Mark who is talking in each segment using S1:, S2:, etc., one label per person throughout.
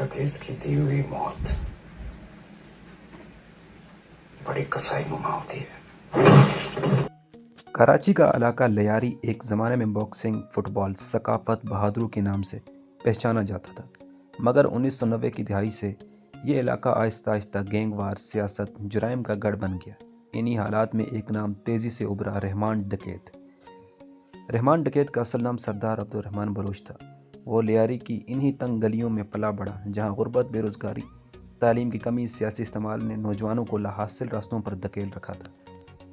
S1: डकैत की दी हुई मौत बड़ी कसाई नुमा होती है।
S2: कराची का इलाका लियारी एक ज़माने में बॉक्सिंग, फुटबॉल, सकाफत, बहादुरी के नाम से पहचाना जाता था, मगर 1990 की दहाई से ये इलाका आहिस्ता आहिस्ता गैंगवार, सियासत, जुराइम का गढ़ बन गया। इन्हीं हालात में एक नाम तेज़ी से उभरा, रहमान डकैत। रहमान डकैत का असल नाम सरदार अब्दुर्रहमान बलोच था। वो लियारी की इन्हीं तंग गलियों में पला बढ़ा, जहाँ गुर्बत, बेरोज़गारी, तालीम की कमी, सियासी इस्तेमाल ने नौजवानों को लाहासिल रास्तों पर धकेल रखा था।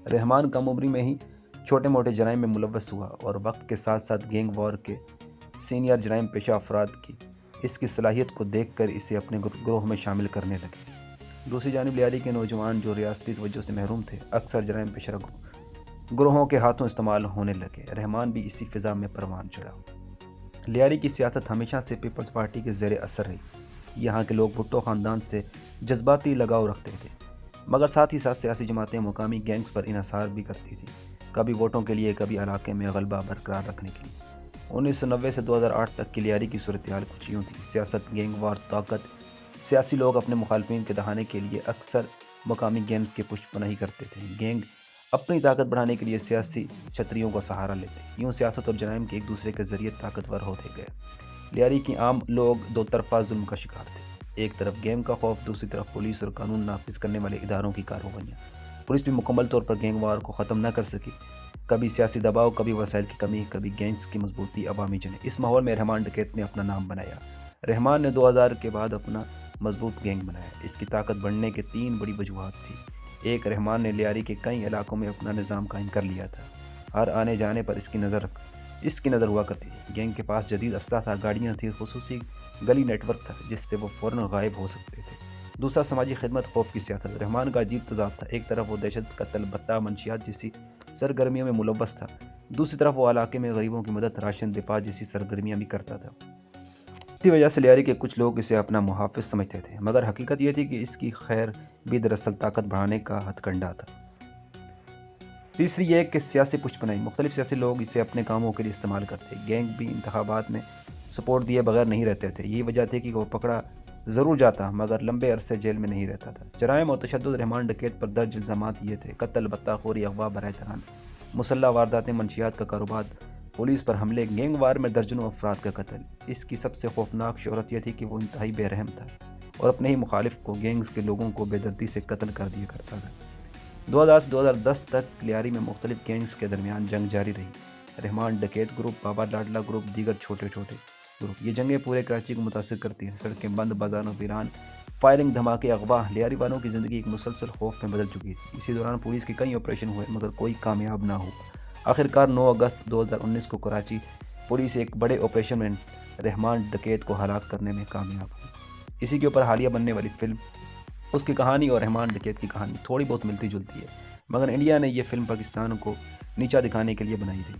S2: रहमान कम उम्री में ही छोटे मोटे जराइम में मुलव्वस हुआ और वक्त के साथ साथ गैंग वॉर के सीनियर जराइम पेशा अफराद की इसकी सलाहियत को देखकर इसे अपने ग्रोह में शामिल करने लगे। दूसरी जानिब लियारी के नौजवान जो रियासती तवज्जो से महरूम थे, अक्सर जराइम पेशा ग्रोहों के हाथों इस्तेमाल होने लगे। रहमान भी इसी फिजा में परवान चढ़ा। लियारी की सियासत हमेशा से पीपल्स पार्टी के ज़ेर असर रही। यहाँ के लोग भुट्टो ख़ानदान से जज्बाती लगाव रखते थे, मगर साथ ही साथ सियासी जमातें मुकामी गैंग्स पर इन्हिसार भी करती थी, कभी वोटों के लिए, कभी इलाके में गलबा बरकरार रखने के लिए। 1990 से 2008 तक की लियारी की सूरत हाल कुछ यूँ थी। सियासत, गैंगवार, ताकत। सियासी लोग अपने मुखालफिन के दहाने के लिए अक्सर मुकामी गैंग्स की पुष्टपनाही करते थे। गैंग अपनी ताकत बढ़ाने के लिए सियासी छतरियों का सहारा लेते। यूँ सियासत और जराइम के एक दूसरे के ज़रिए ताकतवर होते गए। लियारी की आम लोग दो तरफा जुल्म का शिकार थे। एक तरफ गैंग का खौफ, दूसरी तरफ पुलिस और कानून नाफिज करने वाले इदारों की कार्रवाइयाँ। पुलिस भी मुकम्मल तौर पर गैंगवार को ख़त्म न कर सकी। कभी सियासी दबाव, कभी वसाइल की कमी, कभी गैंग्स की मजबूती, अवामी जने। इस माहौल में रहमान डकैत ने अपना नाम बनाया। रहमान ने 2000 के बाद अपना मजबूत गैंग बनाया। इसकी ताकत बढ़ने के 3 बड़ी वजूहात थी। एक, रहमान ने लियारी के कई इलाकों में अपना निज़ाम कायम कर लिया था। हर आने जाने पर इसकी नज़र हुआ करती थी। गैंग के पास जदीद असलाह था, गाड़ियाँ थी, खुसूसी गली नेटवर्क था जिससे वो फ़ौरन गायब हो सकते थे। दूसरा, समाजी खिदमत, खौफ की सियासत। रहमान का अजीब तजाद था। एक तरफ वो दहशत, कत्ल, बत्ता, मंशियात जैसी सरगर्मियों में मुलव्वस था, दूसरी तरफ वो इलाके में गरीबों की मदद, राशन, दिफा जैसी सरगर्मियाँ भी करता था। इसी वजह से लियारी के कुछ लोग इसे अपना मुहाफ़िज़ समझते थे, मगर हकीकत ये थी कि इसकी खैर भी दरअसल ताकत बढ़ाने का हथकंडा था। तीसरी ये कि सियासी पुष्टपनाही। मुख्तलिफ सियासी लोग इसे अपने कामों के लिए इस्तेमाल करते। गैंग भी इंतखाबात में सपोर्ट दिए बगैर नहीं रहते थे। यही वजह थी कि वो पकड़ा ज़रूर जाता, मगर लंबे अरसे जेल में नहीं रहता था। जराइम और तशद्दुद। रहमान डकैत पर दर्ज इल्ज़ामात ये थे: कत्ल, बत्ताखोरी, अगवा बराह तरान, मुसल्लह वारदातें, मंशियात का कारोबार, पुलिस पर हमले, गैंग वार में दर्जनों अफराद का कत्ल। इसकी सबसे खौफनाक शोहरत यह थी कि वो इंतहाई बेरहम था और अपने ही मुखालिफ को, गैंग्स के लोगों को बेदर्दी से कत्ल कर दिया करता था। 2000 से 2010 तक लियारी में मुख्तलिफ गैंग्स के दरमियान जंग जारी रही। रहमान डकैत ग्रुप, बाबा लाडला ग्रुप, दीगर छोटे छोटे ग्रुप। ये जंगें पूरे कराची को मुतासिर करती हैं। सड़कें बंद, बाजारों वीरान, फायरिंग, धमाके, अगवा। लियारी वालों की ज़िंदगी एक मुसलसल खौफ में बदल चुकी थी। इसी दौरान पुलिस के कई ऑपरेशन हुए, मगर कोई कामयाब ना हुआ। आखिरकार 9 अगस्त 2019 को कराची पुलिस एक बड़े ऑपरेशन में रहमान डकैत को हलाक करने में कामयाब हुई। इसी के ऊपर हालिया बनने वाली फ़िल्म, उसकी कहानी और रहमान डकैत की कहानी थोड़ी बहुत मिलती जुलती है, मगर इंडिया ने यह फ़िल्म पाकिस्तान को नीचा दिखाने के लिए बनाई थी।